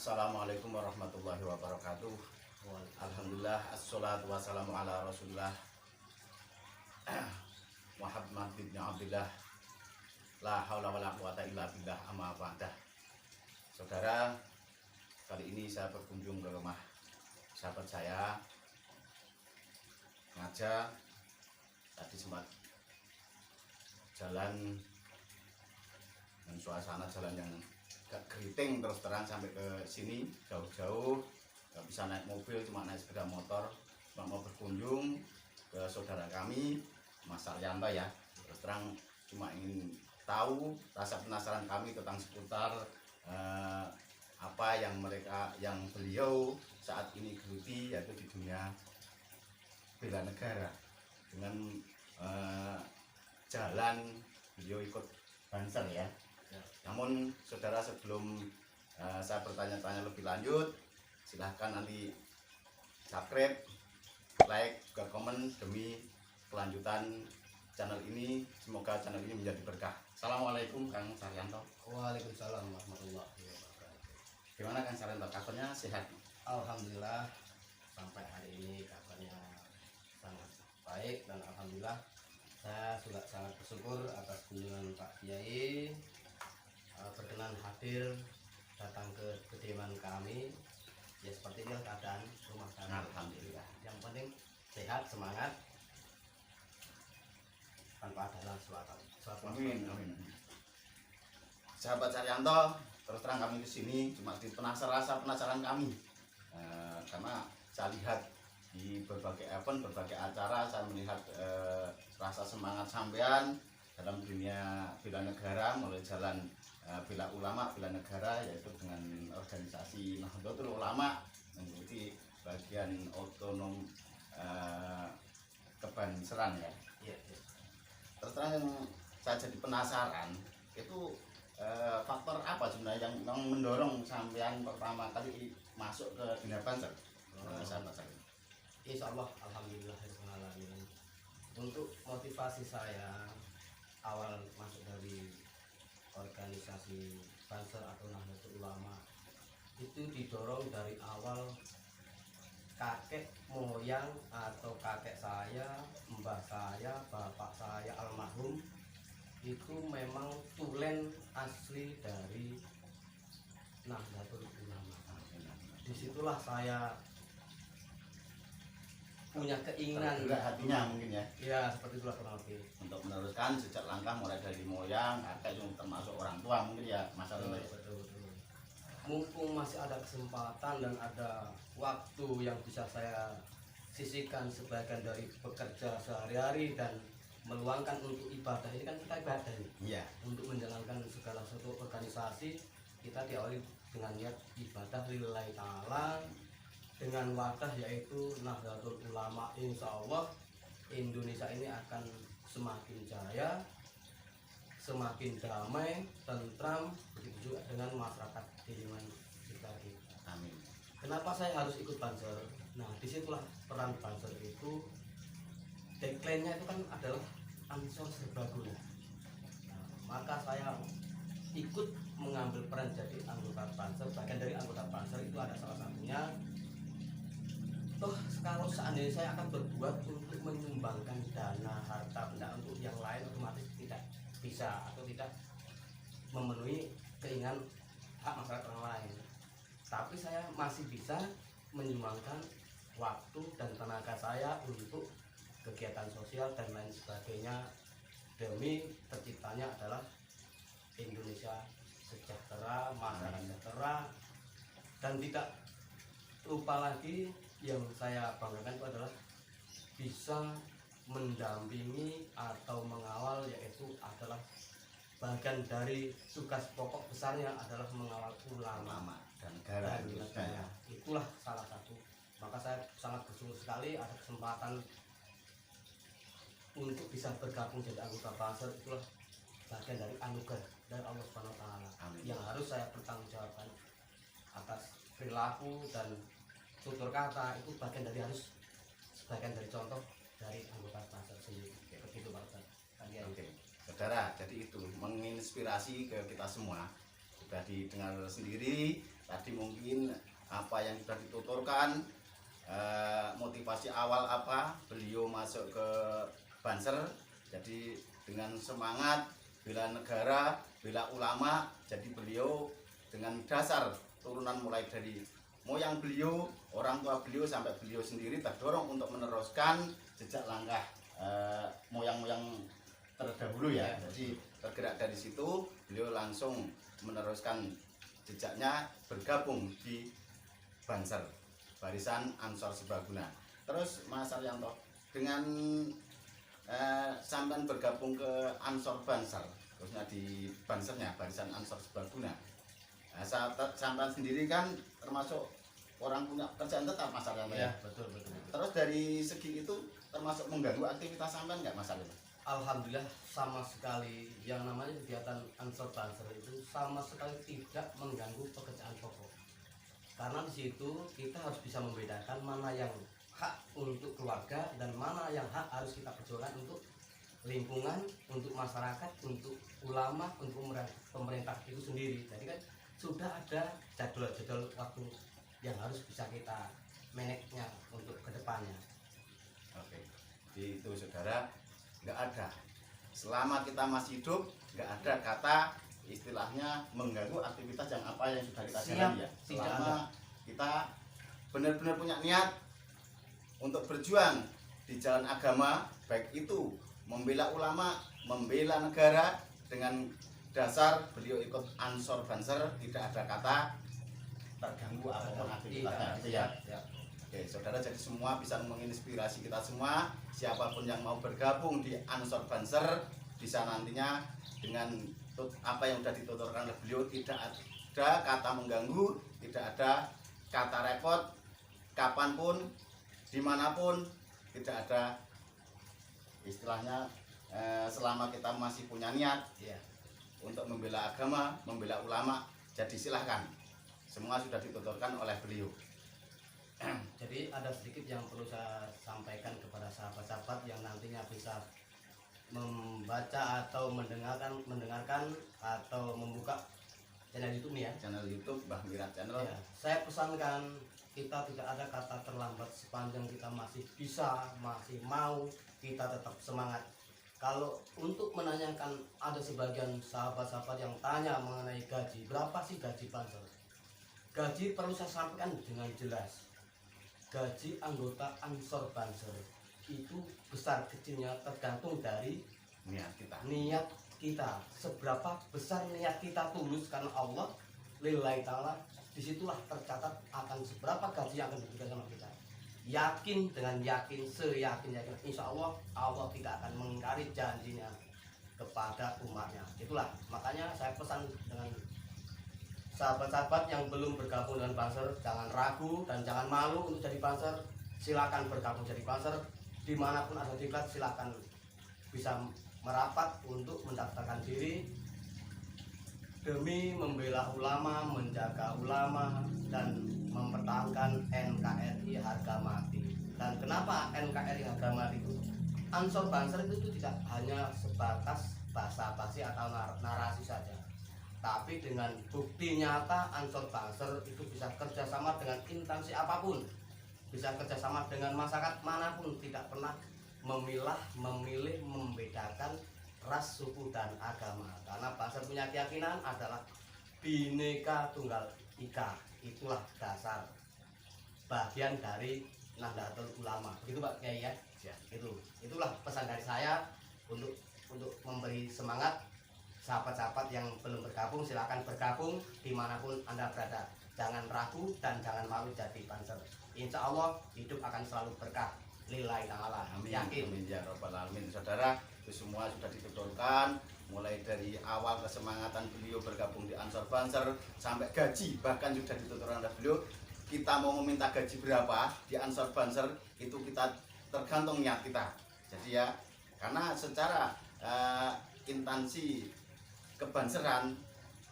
Assalamualaikum warahmatullahi wabarakatuh. Alhamdulillah, assalatu wassalamu ala rasulillah Muhammad bin Abdillah. La haula wala quwata illa billah, amma ba'dah. Saudara, kali ini saya berkunjung ke rumah sahabat saya Ngaja. Tadi sempat jalan dan suasana jalan yang gak keriting, terus terang sampai ke sini jauh-jauh, gak bisa naik mobil, cuma naik sepeda motor, cuma mau berkunjung ke saudara kami Mas Saryanto ya. Terus terang cuma ingin tahu rasa penasaran kami tentang seputar apa yang beliau saat ini geluti, yaitu di dunia bela negara. Dengan jalan beliau ikut Banser ya. Namun saudara, sebelum saya bertanya-tanya lebih lanjut, silahkan nanti subscribe, like, juga komen demi kelanjutan channel ini. Semoga channel ini menjadi berkah. Assalamualaikum Kang Saryanto. Waalaikumsalam warahmatullahi wabarakatuh. Gimana Kang Saryanto, kabarnya sehat? Alhamdulillah, sampai hari ini kabarnya sangat baik, dan alhamdulillah saya juga sangat bersyukur atas kunjungan Pak Kiai berkenan hadir datang ke kediaman kami. Ya seperti inilah keadaan rumah kami. Alhamdulillah. Yang penting sehat, semangat, tanpa ada suatu. Amin, amin. Sahabat Saryanto, terus terang kami kesini cuma di penasaran kami, karena saya lihat di berbagai event, berbagai acara, saya melihat rasa semangat sampean dalam dunia bela negara melalui jalan bela ulama, bela negara, yaitu dengan organisasi Nahdlatul Ulama, mengikuti bagian otonom kebanseran ya. Iya. Terus terang yang saya jadi penasaran itu faktor apa sebenarnya yang mendorong sampean pertama kali masuk ke dunia Banser? Sahabat saya. Insya Allah, alhamdulillah. Untuk motivasi saya awal masuk dari organisasi Banser atau Nahdlatul Ulama itu didorong dari awal kakek moyang atau kakek saya, mbah saya, bapak saya almarhum itu memang tulen asli dari Nahdlatul Ulama. Disitulah saya punya keinginan, juga hatinya mungkin ya. Ya seperti itulah kurang lebih, untuk meneruskan sejak langkah mulai dari moyang, kakek, termasuk orang tua mungkin ya, Mas Arun. betul. Mumpung masih ada kesempatan dan ada waktu yang bisa saya sisihkan sebagian dari bekerja sehari-hari dan meluangkan untuk ibadah. Ini kan kita ibadah nih. Iya. Untuk menjalankan segala sesuatu organisasi, kita diawali dengan niat ibadah lillahi ta'ala, dengan wadah yaitu Nahdlatul Ulama. Insya Allah Indonesia ini akan semakin jaya, semakin damai, tentram, begitu juga dengan masyarakat di lingkungan sekitar kita. Amin. Kenapa saya harus ikut Banser? Nah, disitulah peran Banser itu. Tagline-nya itu kan adalah Ansor Serbaguna. Nah, maka saya ikut mengambil peran jadi anggota Banser. Bagian dari anggota Banser itu ada salah satunya, toh kalau seandainya saya akan berbuat untuk menyumbangkan dana harta benda untuk yang lain, otomatis tidak bisa atau tidak memenuhi keinginan hak masyarakat orang lain. Tapi saya masih bisa menyumbangkan waktu dan tenaga saya untuk kegiatan sosial dan lain sebagainya, demi terciptanya adalah Indonesia sejahtera, masyarakat sejahtera. Dan tidak lupa lagi, yang saya banggakan itu adalah bisa mendampingi atau mengawal, yaitu adalah bagian dari tugas pokok besarnya adalah mengawal ulama dan negara. Itulah salah satu. Maka saya sangat bersyukur sekali ada kesempatan untuk bisa bergabung jadi anggota Banser. Itulah bagian dari anugerah dari Allah Subhanahu wa Ta'ala yang harus saya bertanggungjawabkan atas perilaku dan tutur kata. Itu bagian dari, harus sebagian dari contoh dari anggota Banser sendiri. Begitu Pak Ustaz. Oke. Saudara, jadi itu menginspirasi ke kita semua. Sudah didengar sendiri tadi mungkin apa yang sudah dituturkan, motivasi awal apa beliau masuk ke Banser. Jadi dengan semangat bela negara, bela ulama, jadi beliau dengan dasar turunan mulai dari moyang beliau, orang tua beliau sampai beliau sendiri terdorong untuk meneruskan jejak langkah moyang-moyang terdahulu ya. Jadi tergerak dari situ beliau langsung meneruskan jejaknya, bergabung di Banser, Barisan Ansor Serbaguna. Terus Mas Haryanto, dengan sampai bergabung ke Ansor Banser, khususnya di Bansernya Barisan Ansor Serbaguna, sampai sendiri kan termasuk orang punya kerjaan tetap Mas Haryanto ya? Betul. Terus dari segi itu termasuk mengganggu aktivitas sampean nggak Mas Haryanto? Alhamdulillah sama sekali, yang namanya kegiatan Ansor Banser itu sama sekali tidak mengganggu pekerjaan pokok. Karena di situ kita harus bisa membedakan mana yang hak untuk keluarga dan mana yang hak harus kita perjuangkan untuk lingkungan, untuk masyarakat, untuk ulama, untuk pemerintah itu sendiri. Jadi kan sudah ada jadwal-jadwal waktu yang harus bisa kita manage-nya untuk kedepannya. Oke, itu saudara, nggak ada, selama kita masih hidup nggak ada kata istilahnya mengganggu aktivitas yang apa yang sudah kita jalani ya. Selama kita benar-benar punya niat untuk berjuang di jalan agama, baik itu membela ulama, membela negara, dengan dasar beliau ikut Ansor Banser, tidak ada kata terganggu apapun aktivitasnya gitu ya. Oke, saudara, jadi semua bisa menginspirasi kita semua, siapapun yang mau bergabung di Ansor Banser, bisa nantinya dengan apa yang sudah dituturkan oleh beliau, tidak ada kata mengganggu, tidak ada kata repot, kapanpun, dimanapun, tidak ada istilahnya selama kita masih punya niat untuk membela agama, membela ulama, jadi silahkan, semua sudah dituturkan oleh beliau. Jadi ada sedikit yang perlu saya sampaikan kepada sahabat-sahabat yang nantinya bisa membaca atau mendengarkan atau membuka channel YouTube nih ya. Channel YouTube Mbah Mirat Channel. Ya, saya pesankan kita tidak ada kata terlambat sepanjang kita masih bisa, masih mau, kita tetap semangat. Kalau untuk menanyakan, ada sebagian sahabat-sahabat yang tanya mengenai gaji, berapa sih gaji Banser? Gaji perlu saya sampaikan dengan jelas. Gaji anggota Ansor Banser itu besar kecilnya tergantung dari niat kita. Seberapa besar niat kita tulus karena Allah lillahi ta'ala, disitulah tercatat akan seberapa gaji yang akan diberikan sama kita. Yakin, dengan yakin, seyakin-yakin, insya Allah Allah tidak akan mengingkari janjinya kepada umatnya. Itulah makanya saya pesan dengan sahabat-sahabat yang belum bergabung dengan Banser, jangan ragu dan jangan malu untuk jadi Banser. Silakan bergabung jadi Banser, dimanapun ada diklat silakan bisa merapat untuk mendaftarkan diri demi membela ulama, menjaga ulama, dan mempertahankan NKRI harga mati. Dan kenapa NKRI harga mati itu? Ansor Banser itu tidak hanya sebatas basa-basi atau narasi saja, tapi dengan bukti nyata Ansor Banser itu bisa kerjasama dengan instansi apapun, bisa kerjasama dengan masyarakat manapun, tidak pernah memilih, membedakan ras, suku, dan agama. Karena Banser punya keyakinan adalah Bhinneka Tunggal Ika, itulah dasar bagian dari Nahdlatul Ulama. Begitu Pak Kiai ya? Itulah pesan dari saya untuk memberi semangat sahabat-sahabat yang belum bergabung. Silakan bergabung dimanapun Anda berada, jangan ragu dan jangan malu jadi Banser. Insya Allah hidup akan selalu berkah lillahi ta'ala. Yakin. Amin ya rabbal alamin. Saudara, itu semua sudah dituturkan, mulai dari awal kesemangatan beliau bergabung di Ansor Banser sampai gaji bahkan sudah dituturkan oleh beliau. Kita mau meminta gaji berapa di Ansor Banser itu kita tergantung niat kita. Jadi ya, karena secara instansi kebanseran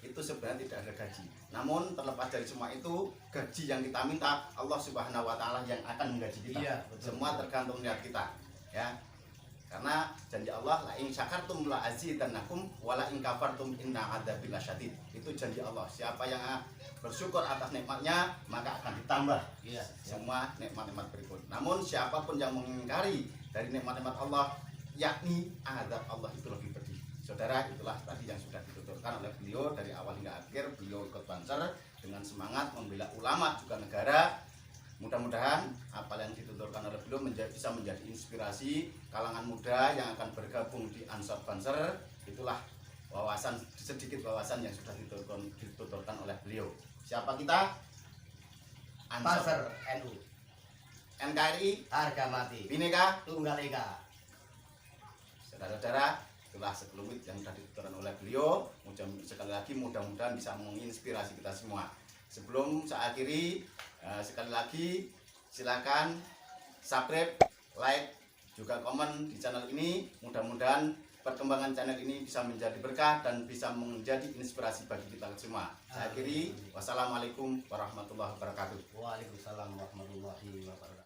itu sebenarnya tidak ada gaji. Namun terlepas dari semua itu, gaji yang kita minta Allah Subhanahu wa taala yang akan menggaji kita. Iya, betul. Semua tergantung niat kita, ya. Karena janji Allah, la in syakartum la azidannakum wa la in kafartum inna adzabi lasyadid. Itu janji Allah. Siapa yang bersyukur atas nikmatnya, maka akan ditambah Iya. semua nikmat-nikmat berikut. Namun siapapun yang mengingkari dari nikmat-nikmat Allah, yakni azab Allah, itu lebih pedih. Saudara, itulah tadi yang sudah dituturkan oleh beliau dari awal hingga akhir. Beliau ikut Banser dengan semangat membela ulama juga negara. Mudah-mudahan apa yang dituturkan oleh beliau bisa menjadi inspirasi kalangan muda yang akan bergabung di Ansor Banser. Itulah sedikit wawasan yang sudah dituturkan oleh beliau. Siapa kita? Banser NU, NKRI, harga mati, Bhinneka Tunggal Ika. Saudara-saudara, itulah sekelumit yang sudah dituturkan oleh beliau. Sekali lagi mudah-mudahan bisa menginspirasi kita semua. Sebelum saya akhiri, sekali lagi silakan subscribe, like, juga komen di channel ini. Mudah-mudahan perkembangan channel ini bisa menjadi berkah dan bisa menjadi inspirasi bagi kita semua. Saya akhiri, wassalamualaikum warahmatullahi wabarakatuh. Waalaikumsalam warahmatullahi wabarakatuh.